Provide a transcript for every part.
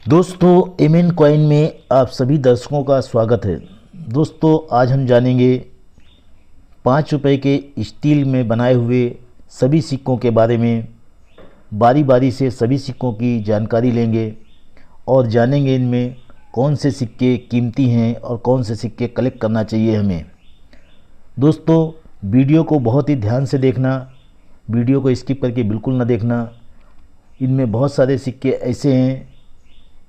दोस्तों MN coin में आप सभी दर्शकों का स्वागत है। दोस्तों आज हम जानेंगे 5 रुपए के स्टील में बनाए हुए सभी सिक्कों के बारे में। बारी बारी से सभी सिक्कों की जानकारी लेंगे और जानेंगे इनमें कौन से सिक्के कीमती हैं और कौन से सिक्के कलेक्ट करना चाहिए हमें। दोस्तों वीडियो को बहुत ही ध्यान से देखना, वीडियो को स्किप करके बिल्कुल ना देखना। इनमें बहुत सारे सिक्के ऐसे हैं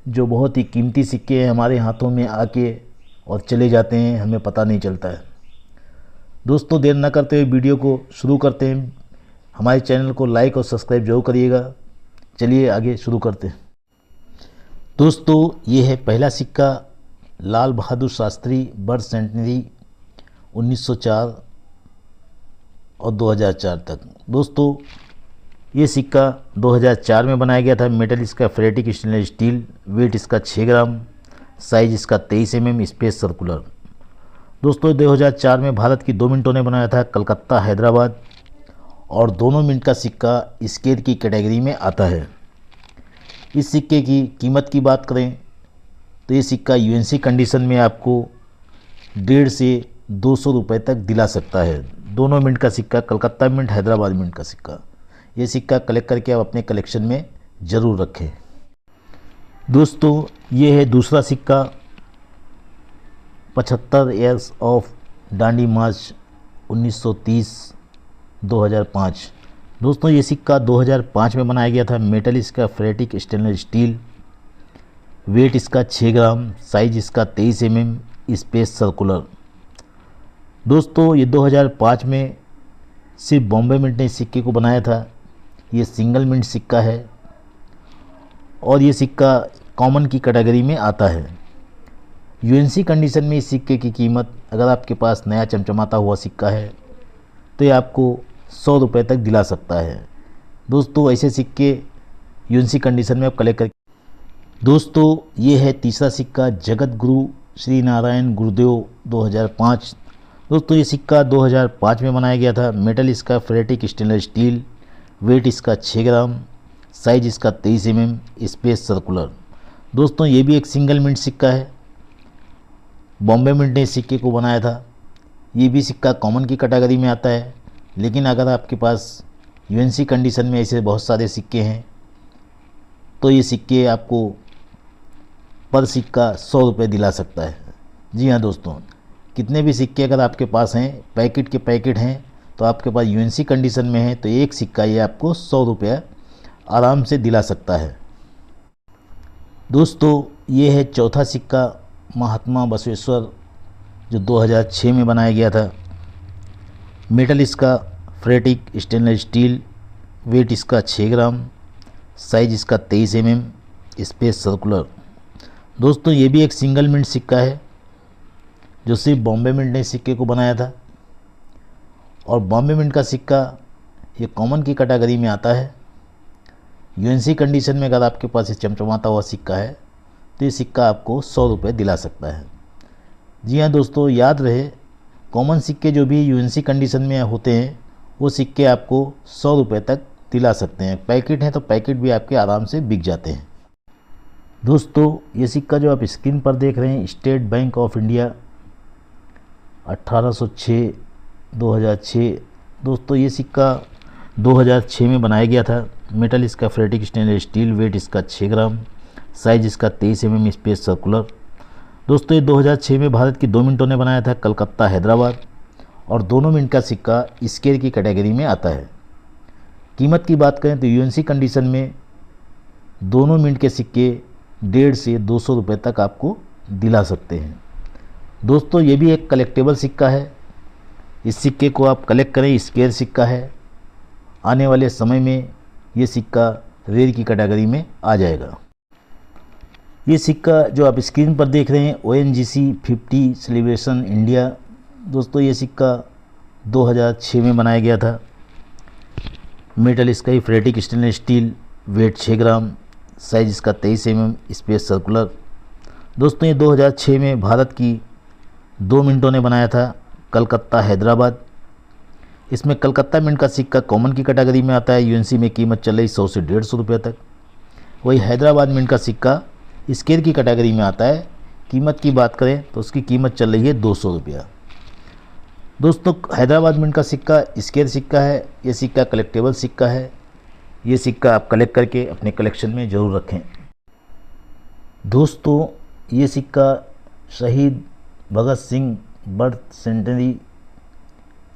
जो बहुत ही कीमती सिक्के हैं, हमारे हाथों में आके और चले जाते हैं, हमें पता नहीं चलता है। दोस्तों देर न करते हुए वीडियो को शुरू करते हैं। हमारे चैनल को लाइक और सब्सक्राइब जरूर करिएगा। चलिए आगे शुरू करते हैं। दोस्तों ये है पहला सिक्का, लाल बहादुर शास्त्री बर्थ सेंटनरी 1904 और 2004 तक। दोस्तों ये सिक्का 2004 में बनाया गया था। मेटल इसका फेरेटिक स्टेनलेस स्टील, वेट इसका 6 ग्राम, साइज इसका 23 mm, स्पेस सर्कुलर। दोस्तों 2004 में भारत की 2 मिनटों ने बनाया था, कलकत्ता हैदराबाद, और दोनों मिनट का सिक्का स्केल की कैटेगरी में आता है। इस सिक्के की कीमत की बात करें तो ये सिक्का यूएनसी कंडीशन में आपको 150 से 200 रुपये तक दिला सकता है। दोनों मिनट का सिक्का, कलकत्ता मिनट, हैदराबाद मिनट का सिक्का। ये सिक्का कलेक्ट करके आप अपने कलेक्शन में ज़रूर रखें। दोस्तों ये है दूसरा सिक्का, 75 ईयर्स ऑफ डांडी मार्च 1930-2005। दोस्तों ये सिक्का 2005 में बनाया गया था। मेटल इसका फेरेटिक स्टेनलेस स्टील, वेट इसका 6 ग्राम, साइज इसका 23 mm, स्पेस सर्कुलर। दोस्तों ये 2005 में सिर्फ बॉम्बे मिंट ने इस सिक्के को बनाया था। ये सिंगल मिंट सिक्का है और ये सिक्का कॉमन की कैटेगरी में आता है। यूएनसी कंडीशन में इस सिक्के की कीमत, अगर आपके पास नया चमचमाता हुआ सिक्का है तो ये आपको 100 रुपये तक दिला सकता है। दोस्तों ऐसे सिक्के यूएनसी कंडीशन में आप कलेक्ट कर। दोस्तों ये है तीसरा सिक्का, जगत गुरु श्री नारायण गुरुदेव 2005। दोस्तों ये सिक्का 2005 में बनाया गया था। मेटल इसका फेरेटिक स्टेनलेस स्टील, वेट इसका 6 ग्राम, साइज इसका 23 mm, स्पेस सर्कुलर। दोस्तों ये भी एक सिंगल मिंट सिक्का है। बॉम्बे मिंट ने इस सिक्के को बनाया था। ये भी सिक्का कॉमन की कैटेगरी में आता है, लेकिन अगर आपके पास यूएनसी कंडीशन में ऐसे बहुत सारे सिक्के हैं तो ये सिक्के आपको पर सिक्का 100 रुपये दिला सकता है। जी हाँ दोस्तों, कितने भी सिक्के अगर आपके पास हैं, पैकेट के पैकेट हैं, तो आपके पास यूएनसी कंडीशन में है तो एक सिक्का ये आपको 100 रुपये आराम से दिला सकता है। दोस्तों ये है चौथा सिक्का, महात्मा बसवेश्वर, जो 2006 में बनाया गया था। मेटल इसका फेरेटिक स्टेनलेस स्टील, वेट इसका 6 ग्राम, साइज इसका 23 mm, स्पेस सर्कुलर। दोस्तों ये भी एक सिंगल मिंट सिक्का है जो सिर्फ बॉम्बे मिंट ने सिक्के को बनाया था। और बॉम्बे मिंट का सिक्का ये कॉमन की कैटेगरी में आता है। यूएनसी कंडीशन में अगर आपके पास ये चमचमाता हुआ सिक्का है तो ये सिक्का आपको 100 रुपये दिला सकता है। जी हाँ दोस्तों, याद रहे कॉमन सिक्के जो भी यूएनसी कंडीशन में होते हैं वो सिक्के आपको 100 रुपये तक दिला सकते हैं। पैकेट हैं तो पैकेट भी आपके आराम से बिक जाते हैं। दोस्तों ये सिक्का जो आप स्क्रीन पर देख रहे हैं, स्टेट बैंक ऑफ इंडिया 1806 2006। दोस्तों ये सिक्का 2006 में बनाया गया था। मेटल इसका फेरेटिक स्टेनलेस स्टील, वेट इसका 6 ग्राम, साइज इसका 23 mm, स्पेस सर्कुलर। दोस्तों ये 2006 में भारत की 2 मिनटों ने बनाया था, कलकत्ता हैदराबाद, और दोनों मिनट का सिक्का स्केल की कैटेगरी में आता है। कीमत की बात करें तो यूएनसी कंडीशन में दोनों मिनट के सिक्के 150 से 200 रुपये तक आपको दिला सकते हैं। दोस्तों ये भी एक कलेक्टेबल सिक्का है। इस सिक्के को आप कलेक्ट करें, स्केल सिक्का है। आने वाले समय में ये सिक्का रेयर की कैटेगरी में आ जाएगा। ये सिक्का जो आप स्क्रीन पर देख रहे हैं, ONGC 50 सेलिब्रेशन इंडिया। दोस्तों ये सिक्का 2006 में बनाया गया था। मेटल इसका ही ferritic stainless steel, wait 6 gram, size इसका 23 mm, स्पेस सर्कुलर। दोस्तों ये 2006 में भारत की 2 मिनटों ने बनाया था, कलकत्ता हैदराबाद। इसमें कलकत्ता मिंट का सिक्का कॉमन की कैटेगरी में आता है। यूएनसी में कीमत चल रही 100 से 150 रुपये तक। वही हैदराबाद मिंट का सिक्का स्केयर की कैटेगरी में आता है। कीमत की बात करें तो उसकी कीमत चल रही है 200 रुपया। दोस्तों हैदराबाद मिंट का सिक्का स्केयर सिक्का है। ये सिक्का कलेक्टेबल सिक्का है। ये सिक्का आप कलेक्ट करके अपने कलेक्शन में ज़रूर रखें। दोस्तों ये सिक्का शहीद भगत सिंह बर्थ सेंचुरी,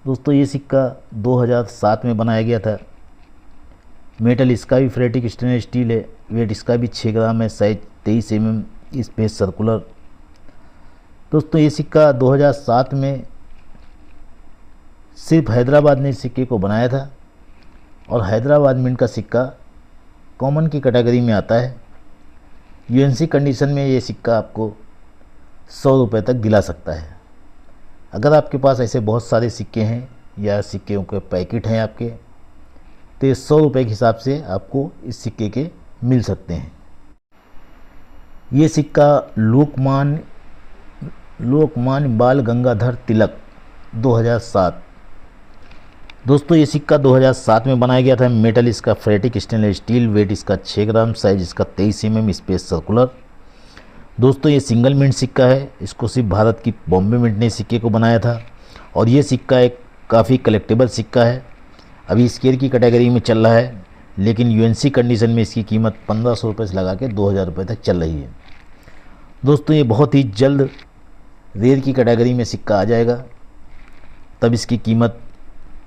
दोस्तों ये सिक्का 2007 में बनाया गया था। मेटल इसका भी फेरेटिक स्टेनलेस स्टील है। वेट इसका भी 6 ग्राम है। Size 23 mm, space circular. दोस्तों ये सिक्का 2007 में सिर्फ हैदराबाद ने इस सिक्के को बनाया था और हैदराबाद मिंट का सिक्का कॉमन की कैटेगरी में आता है। यूएनसी कंडीशन में ये सिक्का आपको 100 रुपये तक दिला सकता है। अगर आपके पास ऐसे बहुत सारे सिक्के हैं या सिक्कों के पैकेट हैं आपके, तो ये 100 रुपये के हिसाब से आपको इस सिक्के के मिल सकते हैं। ये सिक्का लोकमान्य बाल गंगाधर तिलक 2007। दोस्तों ये सिक्का 2007 में बनाया गया था। मेटल इसका फेरेटिक स्टेनलेस स्टील। वेट इसका 6 ग्राम। साइज इसका 23 mm, स्पेस सर्कुलर। दोस्तों ये सिंगल मिंट सिक्का है। इसको सिर्फ भारत की बॉम्बे मिंट ने सिक्के को बनाया था और ये सिक्का एक काफ़ी कलेक्टेबल सिक्का है। अभी स्केयर की कैटेगरी में चल रहा है, लेकिन यूएनसी कंडीशन में इसकी कीमत 1500 रुपये से लगा के 2000 रुपये तक चल रही है। दोस्तों ये बहुत ही जल्द रेयर की कैटेगरी में सिक्का आ जाएगा, तब इसकी कीमत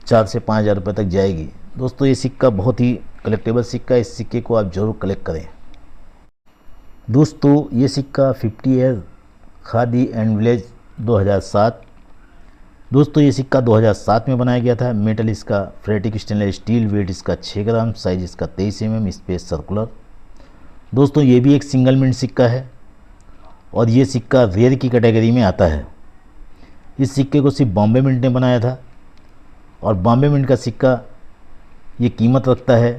4 से 5000 रुपये तक जाएगी। दोस्तों ये सिक्का बहुत ही कलेक्टेबल सिक्का है। इस सिक्के को आप ज़रूर कलेक्ट करें। दोस्तों ये सिक्का 50 ईयर खादी एंड विलेज 2007। दोस्तों ये सिक्का 2007 में बनाया गया था। मेटल इसका फेरेटिक स्टेनलेस स्टील। वेट इसका 6 ग्राम। साइज इसका 23 mm, स्पेस सर्कुलर। दोस्तों ये भी एक सिंगल मिंट सिक्का है और ये सिक्का रेयर की कैटेगरी में आता है। इस सिक्के को सिर्फ बॉम्बे मिंट ने बनाया था और बॉम्बे मिंट का सिक्का ये कीमत रखता है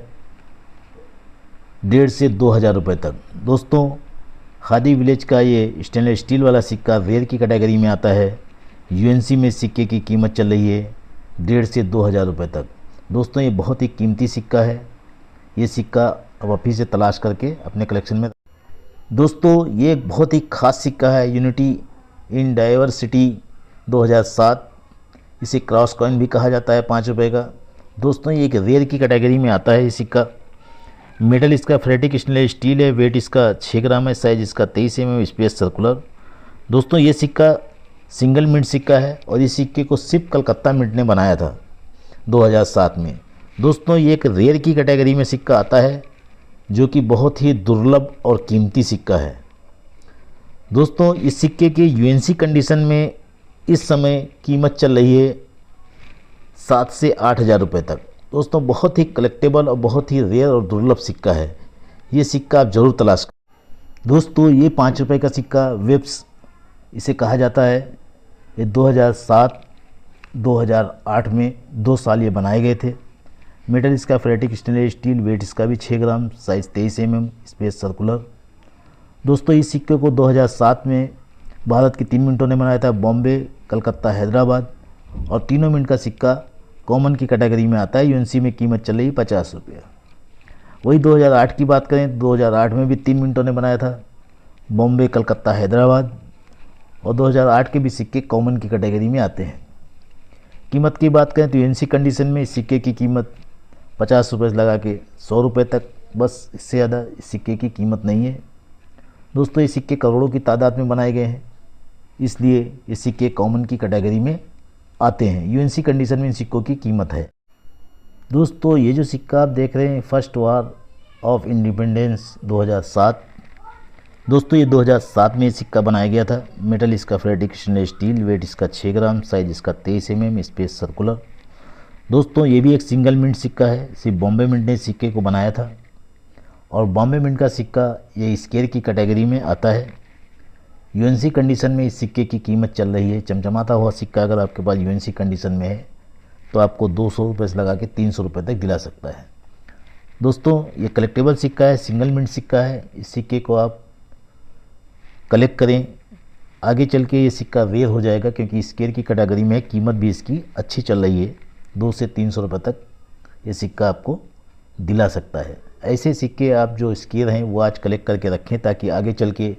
1,500 से 2,000 रुपये तक। दोस्तों खादी विलेज का ये स्टेनलेस स्टील वाला सिक्का रेयर की कैटेगरी में आता है। यूएनसी में सिक्के की कीमत चल रही है 1,500 से 2,000 रुपये तक। दोस्तों ये बहुत ही कीमती सिक्का है। ये सिक्का अब अभी से तलाश करके अपने कलेक्शन में। दोस्तों ये एक बहुत ही ख़ास सिक्का है। Unity in diversity 2007। इसे क्रॉस कॉइन भी कहा जाता है 5 रुपये का। दोस्तों ये एक रेयर की कैटेगरी में आता है। ये सिक्का मेटल इसका फेरेटिक स्टेनलेस स्टील है। वेट इसका 6 ग्राम है। साइज इसका 23 mm, स्पेस सर्कुलर। दोस्तों ये सिक्का सिंगल मिंट सिक्का है और इस सिक्के को सिर्फ कलकत्ता मिंट ने बनाया था 2007 में। दोस्तों ये एक रेयर की कैटेगरी में सिक्का आता है, जो कि बहुत ही दुर्लभ और कीमती सिक्का है। दोस्तों इस सिक्के के यूएनसी कंडीशन में इस समय कीमत चल रही है 7 से 8,000 रुपये तक। दोस्तों बहुत ही कलेक्टेबल और बहुत ही रेयर और दुर्लभ सिक्का है। ये सिक्का आप ज़रूर तलाश करें। दोस्तों ये 5 रुपये का सिक्का वेब्स इसे कहा जाता है। ये 2007-2008 में 2 साल ये बनाए गए थे। मेटल इसका फेरेटिक स्टेनलेस स्टील। वेट इसका भी 6 gram. Size 23 mm, space circular. दोस्तों इस सिक्के को 2007 में भारत के 3 मिंटों ने बनाया था। बॉम्बे, कलकत्ता, हैदराबाद। और तीनों मिंट का सिक्का कॉमन की कैटेगरी में आता है। यूएनसी में कीमत चल रही 50 रुपये। वही 2008 की बात करें, 2008 में भी 3 मिंटों ने बनाया था। बॉम्बे, कलकत्ता, हैदराबाद। और 2008 के भी सिक्के कॉमन की कैटेगरी में आते हैं। कीमत की बात करें तो यूएनसी कंडीशन में इस सिक्के की कीमत 50 रुपये से लगा के 100 रुपये तक, बस इससे ज़्यादा इस सिक्के की कीमत नहीं है। दोस्तों ये सिक्के करोड़ों की तादाद में बनाए गए हैं, इसलिए ये सिक्के कॉमन की कैटेगरी में आते हैं। यूएनसी कंडीशन में इन सिक्कों की कीमत है। दोस्तों ये जो सिक्का आप देख रहे हैं, फर्स्ट वार ऑफ इंडिपेंडेंस 2007। दोस्तों ये 2007 में ये सिक्का बनाया गया था। मेटल इसका फेरेटिक स्टेनलेस स्टील। वेट इसका 6 ग्राम। साइज इसका 23 mm, स्पेस सर्कुलर। दोस्तों ये भी एक सिंगल मिंट सिक्का है। सिर्फ बॉम्बे मिंट ने सिक्के को बनाया था और बॉम्बे मिंट का सिक्का ये स्केयर की कैटेगरी में आता है। यूएनसी कंडीशन में इस सिक्के की कीमत चल रही है, चमचमाता हुआ सिक्का अगर आपके पास यूएनसी कंडीशन में है तो आपको 200 रुपये से लगा के 300 रुपये तक दिला सकता है। दोस्तों ये कलेक्टेबल सिक्का है, सिंगल मिंट सिक्का है। इस सिक्के को आप कलेक्ट करें। आगे चल के ये सिक्का रेयर हो जाएगा, क्योंकि स्केयर की कैटेगरी में कीमत भी इसकी अच्छी चल रही है। 200 से 300 रुपये तक ये सिक्का आपको दिला सकता है। ऐसे सिक्के आप जो स्केयर हैं वो आज कलेक्ट करके रखें, ताकि आगे चल के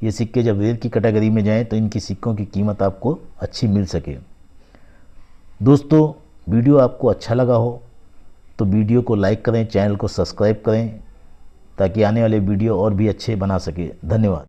ये सिक्के जब रेयर की कैटेगरी में जाएं तो इनकी सिक्कों की कीमत आपको अच्छी मिल सके। दोस्तों, वीडियो आपको अच्छा लगा हो तो वीडियो को लाइक करें, चैनल को सब्सक्राइब करें, ताकि आने वाले वीडियो और भी अच्छे बना सके। धन्यवाद।